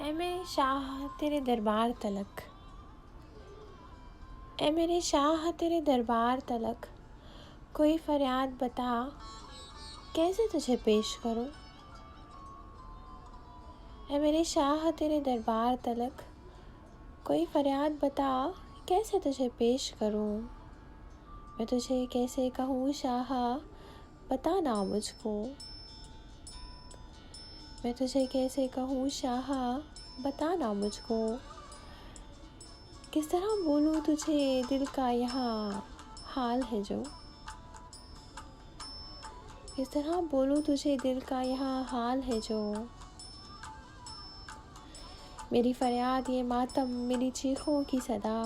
ऐ मेरे शाह तेरे दरबार तलक, ऐ मेरे शाह तेरे दरबार तलक, कोई फरियाद बता कैसे तुझे पेश करूं। ऐ मेरे शाह तेरे दरबार तलक, कोई फरियाद बता कैसे तुझे पेश करूं। मैं तुझे कैसे कहूँ शाह, बता ना मुझको। मैं तुझे कैसे कहूँ शाह, बता ना मुझको। किस तरह बोलूँ तुझे दिल का यहाँ हाल है जो। किस तरह बोलूँ तुझे दिल का यहाँ हाल है जो। मेरी फरियाद ये मातम, मेरी चीखों की सदा,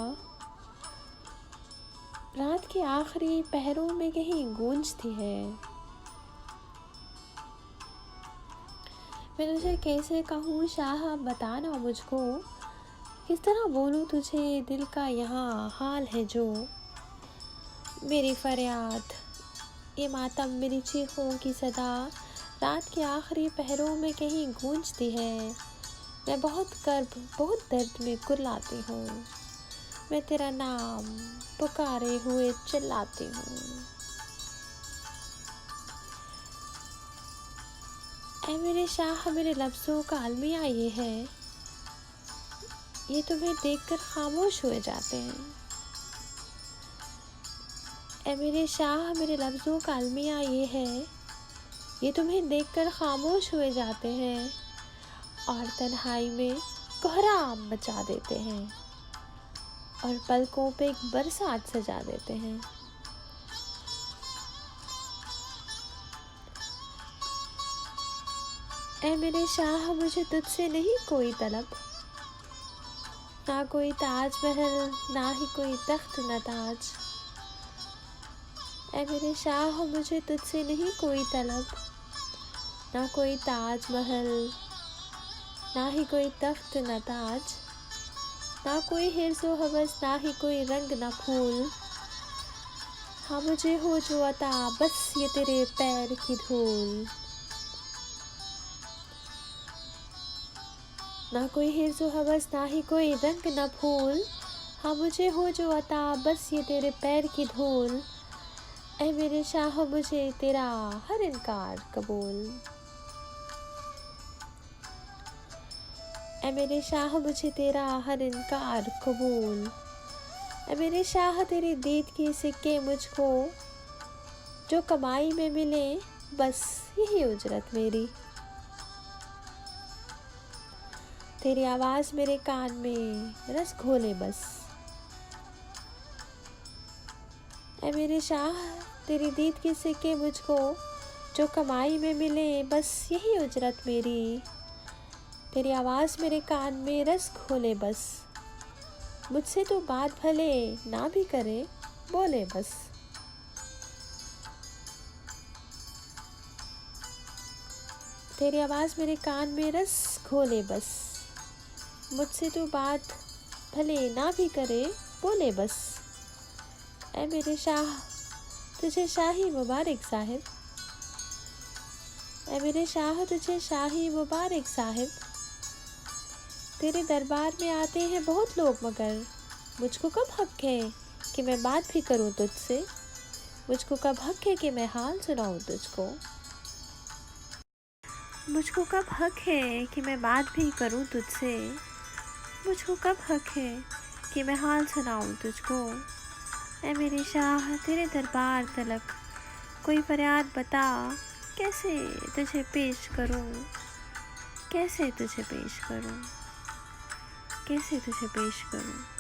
रात के आखिरी पहरों में कहीं गूंजती है। मैं तुझे कैसे कहूँ शाह, बता ना मुझको। किस तरह बोलूँ तुझे दिल का यहाँ हाल है जो। मेरी फरियाद ये मातम, मेरी चीखों की सदा, रात के आखिरी पहरों में कहीं गूंजती है। मैं बहुत कर्ब, बहुत दर्द में कुर्लाती हूँ। मैं तेरा नाम पुकारे हुए चिल्लाती हूँ। ऐ मेरे शाह मेरे लफ्ज़ों का अलमिया ये है, ये तुम्हें देखकर खामोश हुए जाते हैं। ऐ मेरे शाह मेरे लफ्ज़ों का अलमिया ये है, ये तुम्हें देखकर खामोश हुए जाते हैं और तन्हाई में कोहराम मचा देते हैं और पलकों पे एक बरसात सजा देते हैं। ऐ मेरे शाह मुझे तुझसे नहीं कोई तलब, ना कोई ताज महल, ना ही कोई तख्त न ताज। ऐ मेरे शाह मुझे तुझसे नहीं कोई तलब, ना कोई ताज महल, ना ही कोई तख्त न ताज, ना कोई हिर्स व हवस, ना ही कोई रंग न फूल। हाँ मुझे हो जो अता, बस ये तेरे पैर की धूल। ना कोई हिर्स व हवस, ना ही कोई रंग न फूल। हाँ मुझे हो जो अता, बस ये तेरे पैर की धूल। ऐ मेरे शाह मुझे तेरा हर इनकार कबूल। ऐ मेरे शाह मुझे तेरा हर इनकार कबूल। ऐ मेरे शाह तेरे दीद के सिक्के मुझको, जो कमाई में मिले बस यही उजरत मेरी। तेरी आवाज़ मेरे कान में रस घोले बस। ऐ मेरे शाह तेरी दीद के सिक्के मुझको, जो कमाई में मिले बस यही उजरत मेरी। तेरी आवाज़ मेरे कान में रस घोले बस। मुझसे तो बात भले ना भी करे, बोले बस। तेरी आवाज़ मेरे कान में रस घोले बस। मुझसे तो बात भले ना भी करे, बोले बस। ऐ मेरे शाह तुझे शाही मुबारक साहिब। ऐ मेरे शाह तुझे शाही मुबारक साहिब। तेरे दरबार में आते हैं बहुत लोग, मगर मुझको कब हक है कि मैं बात भी करूं तुझसे। मुझको कब हक है कि मैं हाल सुनाऊं तुझको। मुझको कब हक है कि मैं बात भी करूं तुझसे। मुझको कब हक है कि मैं हाल सुनाऊं तुझको। ऐ मेरे शाह तेरे दरबार तलक, कोई फरियाद बता कैसे तुझे पेश करूं। कैसे तुझे पेश करूं, कैसे तुझे पेश करूं।